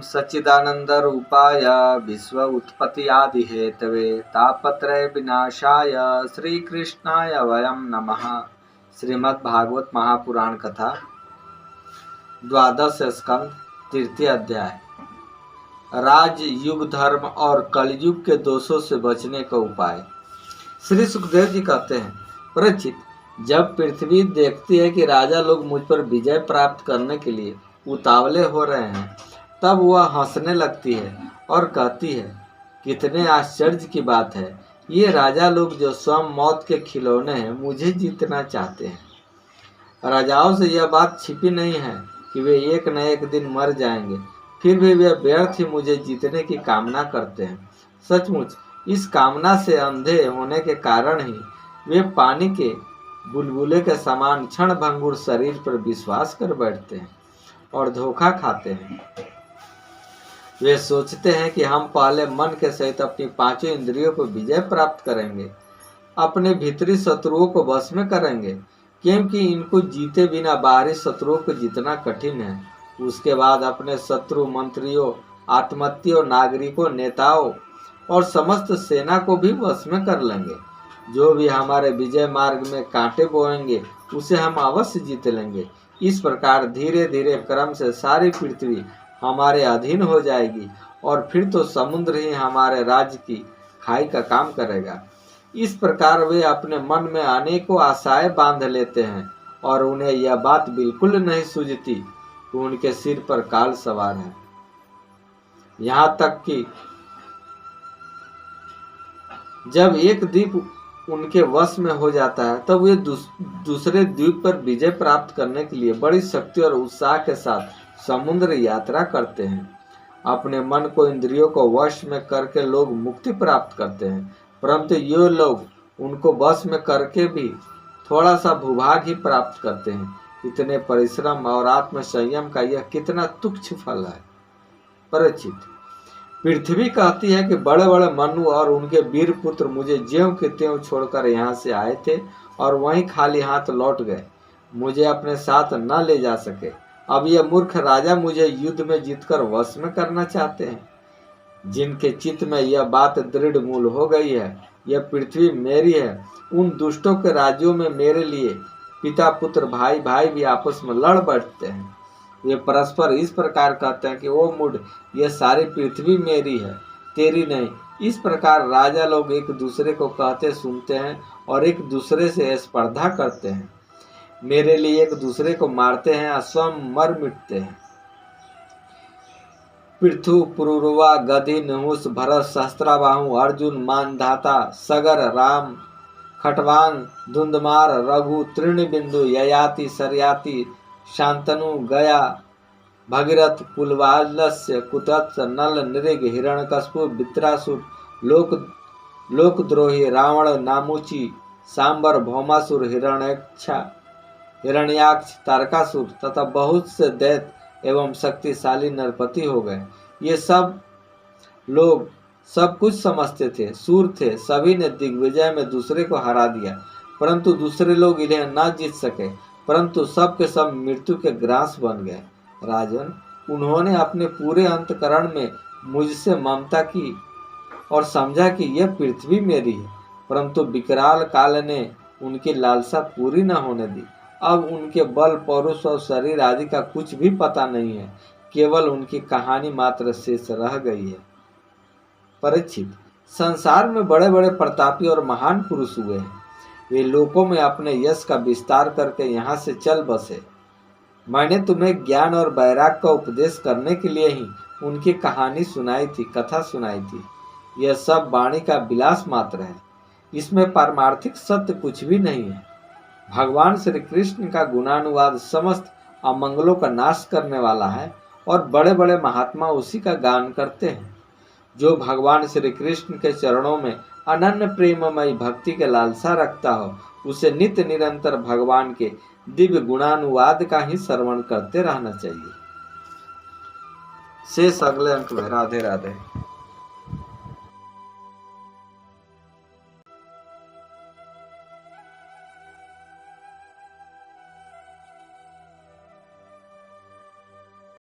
सच्चिदानन्दरूपाय विश्व उत्पत्ति आदि हेतवे तापत्रय विनाशाय श्रीकृष्णाय वयं नमः। श्रीमद्भागवत महापुराण कथा 12 स्कंद 3 अध्याय। राज युग धर्म और कलयुग के दोषों से बचने का उपाय। श्री सुखदेव जी कहते हैं, परीक्षित, जब पृथ्वी देखती है कि राजा लोग मुझ पर विजय प्राप्त करने के लिए उतावले हो रहे हैं, तब वह हंसने लगती है और कहती है, कितने आश्चर्य की बात है, ये राजा लोग जो स्वयं मौत के खिलौने हैं मुझे जीतना चाहते हैं। राजाओं से यह बात छिपी नहीं है कि वे एक न एक दिन मर जाएंगे, फिर भी वे व्यर्थ ही मुझे जीतने की कामना करते हैं। सचमुच इस कामना से अंधे होने के कारण ही वे पानी के बुलबुले के समान क्षण भंगुर शरीर पर विश्वास कर बैठते हैं और धोखा खाते हैं। वे सोचते हैं कि हम पहले मन के सहित अपनी 5 इंद्रियों पर विजय प्राप्त करेंगे, अपने भीतरी शत्रुओं को वश में करेंगे, क्योंकि इनको जीते बिना बाहरी शत्रुओं को जीतना कठिन है। उसके बाद अपने शत्रु मंत्रियों, आत्महत्यों, नागरिकों, नेताओं और समस्त सेना को भी वश में कर लेंगे। जो भी हमारे विजय मार्ग में कांटे बोएंगे उसे हम अवश्य जीत लेंगे। इस प्रकार धीरे धीरे क्रम से सारी पृथ्वी हमारे अधीन हो जाएगी और फिर तो समुद्र ही हमारे राज्य की खाई का काम करेगा। इस प्रकार वे अपने मन में अनेकों आशाएं बांध लेते हैं और उन्हें यह बात बिल्कुल नहीं सूझती कि उनके सिर पर काल सवार है। यहाँ तक कि जब एक द्वीप उनके वश में हो जाता है, तब वे दूसरे द्वीप पर विजय प्राप्त करने के लिए बड़ी शक्ति और उत्साह के साथ समुद्र यात्रा करते हैं। अपने मन को इंद्रियों को वश में करके लोग मुक्ति प्राप्त करते हैं, परंतु ये लोग उनको वश में करके भी थोड़ा सा भूभाग ही प्राप्त करते हैं। इतने परिश्रम और आत्म संयम का यह कितना तुच्छ फल है। परीक्षित, पृथ्वी कहती है कि बड़े बड़े मनु और उनके वीर पुत्र मुझे ज्यों के त्यों छोड़कर यहाँ से आए थे और वहीं खाली हाथ लौट गए, मुझे अपने साथ न ले जा सके। अब यह मूर्ख राजा मुझे युद्ध में जीतकर वश में करना चाहते हैं। जिनके चित्त में यह बात दृढ़ मूल हो गई है, यह पृथ्वी मेरी है, उन दुष्टों के राज्यों में मेरे लिए पिता पुत्र भाई भाई भी आपस में लड़ बैठते हैं। वे परस्पर इस प्रकार कहते हैं कि ओ मूढ़, यह सारी पृथ्वी मेरी है, तेरी नहीं। इस प्रकार राजा लोग एक दूसरे को कहते सुनते हैं और एक दूसरे से स्पर्धा करते हैं। मेरे लिए एक दूसरे को मारते हैं और स्वयं मर मिटते हैं। पृथु, पुरुरवा, गधि, नहुस, भरत, सहस्त्राबाहु, अर्जुन, मानधाता, सगर, राम, खटवांग, धुंधमार, रघु, तृणबिंदु, ययाति, सरयाति, शांतनु, गया, भगीरथ, कुलवालस्य, कुतत्स, नल, नृग, हिरण्यकश्यप, वित्रासुर, लोकद्रोही, रावण, नामुची, सांबर, भौमासुर, हिरण्याक्ष, तारकासुर तथा बहुत से दैत्य एवं शक्तिशाली नरपति हो गए। ये सब लोग सब कुछ समझते थे, सूर थे, सभी ने दिग्विजय में दूसरे को हरा दिया, परंतु दूसरे लोग इन्हें न जीत सके, परंतु सब के सब मृत्यु के ग्रास बन गए। राजन, उन्होंने अपने पूरे अंतकरण में मुझसे ममता की और समझा कि यह पृथ्वी मेरी है, परंतु विकराल काल ने उनकी लालसा पूरी न होने दी। अब उनके बल, पौरुष और शरीर आदि का कुछ भी पता नहीं है, केवल उनकी कहानी मात्र शेष रह गई है। परीक्षित, संसार में बड़े बड़े प्रतापी और महान पुरुष हुए हैं। वे लोकों में अपने यश का विस्तार करके यहाँ से चल बसे। मैंने तुम्हें ज्ञान और वैराग का उपदेश करने के लिए ही उनकी कहानी सुनाई थी, कथा सुनाई थी। यह सब वाणी का विलास मात्र है, इसमें पारमार्थिक सत्य कुछ भी नहीं है। भगवान श्री कृष्ण का गुणानुवाद समस्त अमंगलों का नाश करने वाला है और बड़े बड़े महात्मा उसी का गान करते हैं। जो भगवान श्री कृष्ण के चरणों में अनन्य प्रेममयी भक्ति के लालसा रखता हो, उसे नित्य निरंतर भगवान के दिव्य गुणानुवाद का ही श्रवण करते रहना चाहिए। शेष अगले अंक में। राधे राधे।